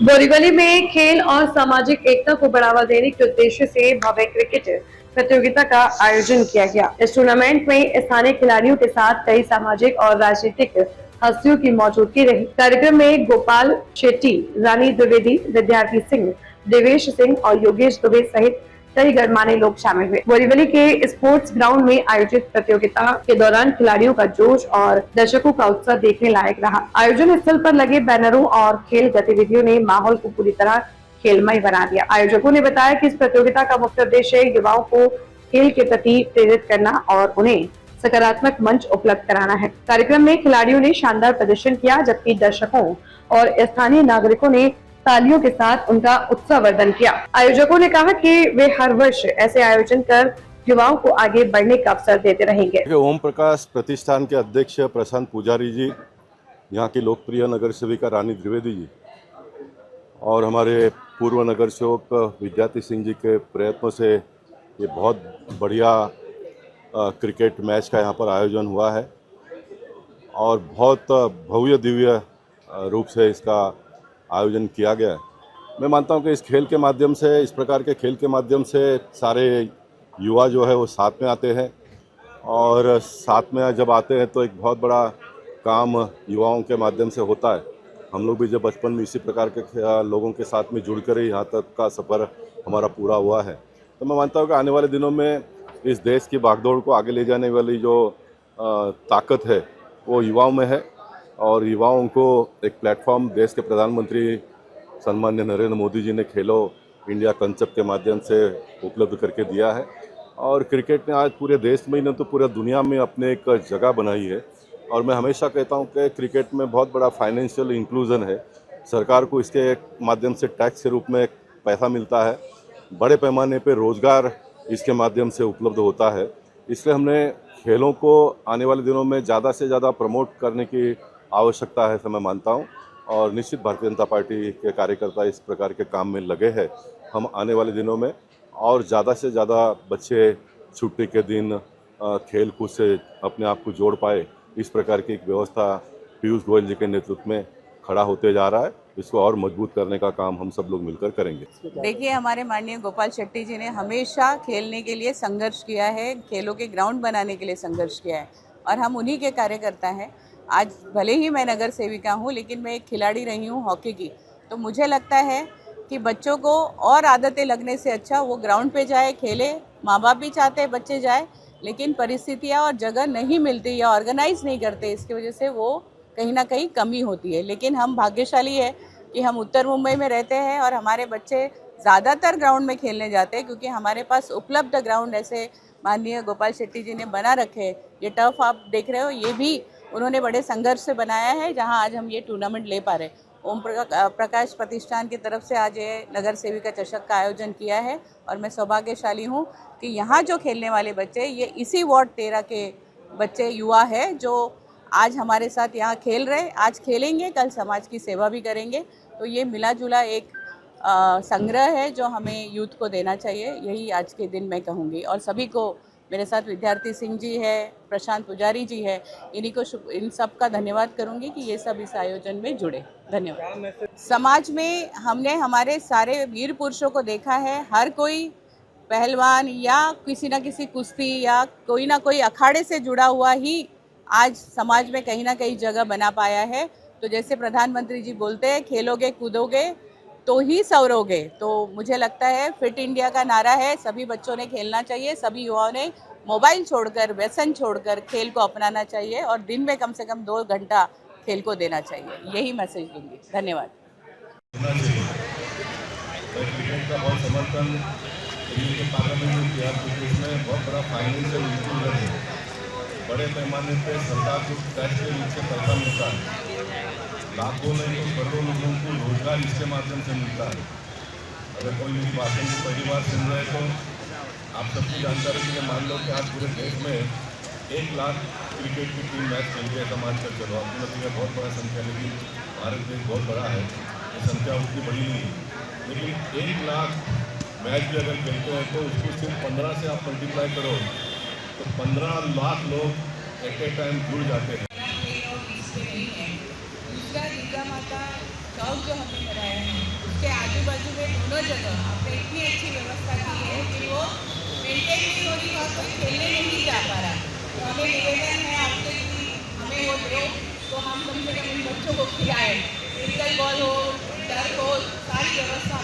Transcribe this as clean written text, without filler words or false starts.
बोरीवली में खेल और सामाजिक एकता को बढ़ावा देने के उद्देश्य से भव्य क्रिकेट प्रतियोगिता का आयोजन किया गया। इस टूर्नामेंट में स्थानीय खिलाड़ियों के साथ कई सामाजिक और राजनीतिक हस्तियों की मौजूदगी रही। कार्यक्रम में गोपाल शेट्टी, रानी द्विवेदी, विद्यार्थी सिंह, देवेश सिंह और योगेश दुबे सहित कई गणमान्य लोग शामिल हुए। बोरीवली के स्पोर्ट्स ग्राउंड में आयोजित प्रतियोगिता के दौरान खिलाड़ियों का जोश और दर्शकों का उत्साह देखने लायक रहा। आयोजन स्थल पर लगे बैनरों और खेल गतिविधियों ने माहौल को पूरी तरह खेलमय बना दिया। आयोजकों ने बताया कि इस प्रतियोगिता का मुख्य उद्देश्य युवाओं को खेल के प्रति प्रेरित करना और उन्हें सकारात्मक मंच उपलब्ध कराना है। कार्यक्रम में खिलाड़ियों ने शानदार प्रदर्शन किया, जबकि दर्शकों और स्थानीय नागरिकों ने तालियों के साथ उनका उत्साहवर्धन किया। आयोजकों ने कहा कि वे हर वर्ष ऐसे आयोजन कर युवाओं को आगे बढ़ने का अवसर देते रहेंगे। ओम प्रकाश प्रतिष्ठान के अध्यक्ष प्रशांत पुजारी जी, यहाँ की लोकप्रिय नगर सेविका रानी द्विवेदी जी और हमारे पूर्व नगर सेवक विद्यार्थी सिंह जी के प्रयत्नों से ये बहुत बढ़िया क्रिकेट मैच का यहाँ पर आयोजन हुआ है और बहुत भव्य दिव्य रूप से इसका आयोजन किया गया है। मैं मानता हूँ कि इस खेल के माध्यम से, इस प्रकार के खेल के माध्यम से सारे युवा जो है वो साथ में आते हैं और साथ में जब आते हैं तो एक बहुत बड़ा काम युवाओं के माध्यम से होता है। हम लोग भी जब बचपन में इसी प्रकार के लोगों के साथ में जुड़कर ही यहाँ तक का सफ़र हमारा पूरा हुआ है। तो मैं मानता हूँ कि आने वाले दिनों में इस देश की भागदौड़ को आगे ले जाने वाली जो ताकत है वो युवाओं में है और युवाओं को एक प्लेटफॉर्म देश के प्रधानमंत्री सम्माननीय नरेंद्र मोदी जी ने खेलो इंडिया कंसेप्ट के माध्यम से उपलब्ध करके दिया है और क्रिकेट ने आज पूरे देश में ही नहीं तो पूरे दुनिया में अपने एक जगह बनाई है। और मैं हमेशा कहता हूं कि क्रिकेट में बहुत बड़ा फाइनेंशियल इंक्लूजन है। सरकार को इसके माध्यम से टैक्स के रूप में पैसा मिलता है, बड़े पैमाने पर रोजगार इसके माध्यम से उपलब्ध होता है। इसलिए हमने खेलों को आने वाले दिनों में ज़्यादा से ज़्यादा प्रमोट करने की आवश्यकता है, ऐसा मैं मानता हूं और निश्चित भारतीय जनता पार्टी के कार्यकर्ता इस प्रकार के काम में लगे हैं। हम आने वाले दिनों में और ज़्यादा से ज़्यादा बच्चे छुट्टी के दिन खेल कूद से अपने आप को जोड़ पाए, इस प्रकार की एक व्यवस्था पीयूष गोयल जी के नेतृत्व में खड़ा होते जा रहा है। इसको और मजबूत करने का काम हम सब लोग मिलकर करेंगे। देखिए, हमारे माननीय गोपाल शेट्टी जी ने हमेशा खेलने के लिए संघर्ष किया है, खेलों के ग्राउंड बनाने के लिए संघर्ष किया है और हम उन्हीं के कार्यकर्ता हैं। आज भले ही मैं नगर सेविका हूँ, लेकिन मैं एक खिलाड़ी रही हूँ हॉकी की, तो मुझे लगता है कि बच्चों को और आदतें लगने से अच्छा वो ग्राउंड पे जाए, खेले। माँ बाप भी चाहते हैं बच्चे जाए, लेकिन परिस्थितियाँ और जगह नहीं मिलती या ऑर्गेनाइज नहीं करते, इसकी वजह से वो कहीं ना कहीं कमी होती है। लेकिन हम भाग्यशाली है कि हम उत्तर मुंबई में रहते हैं और हमारे बच्चे ज़्यादातर ग्राउंड में खेलने जाते हैं, क्योंकि हमारे पास उपलब्ध ग्राउंड ऐसे माननीय गोपाल शेट्टी जी ने बना रखे हैं। ये टर्फ आप देख रहे हो, ये भी उन्होंने बड़े संघर्ष से बनाया है, जहां आज हम ये टूर्नामेंट ले पा रहे हैं। ओम प्रकाश प्रतिष्ठान की तरफ से आज ये नगर सेविका चषक का आयोजन किया है और मैं सौभाग्यशाली हूं कि यहाँ जो खेलने वाले बच्चे, ये इसी वार्ड 13 के बच्चे युवा है जो आज हमारे साथ यहाँ खेल रहे, आज खेलेंगे, कल समाज की सेवा भी करेंगे। तो ये मिला जुला एक संग्रह है जो हमें यूथ को देना चाहिए, यही आज के दिन मैं कहूँगी। और सभी को, मेरे साथ विद्यार्थी सिंह जी है, प्रशांत पुजारी जी है, इन्हीं को इन सब का धन्यवाद करूँगी कि ये सब इस आयोजन में जुड़े। धन्यवाद। समाज में हमने हमारे सारे वीर पुरुषों को देखा है, हर कोई पहलवान या किसी न किसी कुश्ती या कोई ना कोई अखाड़े से जुड़ा हुआ ही आज समाज में कहीं ना कहीं जगह बना पाया है। तो जैसे प्रधानमंत्री जी बोलते हैं, खेलोगे कूदोगे तो ही सवरोगे। तो मुझे लगता है फिट इंडिया का नारा है, सभी बच्चों ने खेलना चाहिए, सभी युवाओं ने मोबाइल छोड़कर, व्यसन छोड़कर खेल को अपनाना चाहिए और दिन में कम से कम 2 घंटा खेल को देना चाहिए। यही मैसेज दूंगी। धन्यवाद। बड़े पैमाने पर सरकार को टैक्स के रूप से पैसा मिलता है, लाखों नहीं तो करोड़ों लोगों को रोजगार इसके माध्यम से मिलता है। अगर कोई मेरी भाषण को पहली बार सुन रहे तो आप सबकी जानकारी के लिए मान लो कि आज पूरे देश में 1 लाख क्रिकेट की टीम मैच खेल रही है। समाज कर चलो, आपको लगेगा बहुत बड़ा संख्या, लेकिन भारत देश बहुत बड़ा है, ये संख्या उतनी बड़ी नहीं है। लेकिन 1 लाख मैच भी अगर खेलते हैं तो उसको सिर्फ 15 से आप मल्टीप्लाई करो तो 15 लाख लोग एट ए टाइम जुड़ जाते हैं। दूसरा दुर्गा माता चौक जो हमने बनाया है जगह जगह आपने इतनी अच्छी व्यवस्था की है कि वो मेंटेन नहीं हो रही और कोई खेलने नहीं जा पा रहा। तो हमें निवेदन है आपसे कि हमें वो दो तो हम कम से कम इन बच्चों को खिलाएं। क्रिकेट बॉल हो, टर्फ हो, सारी व्यवस्था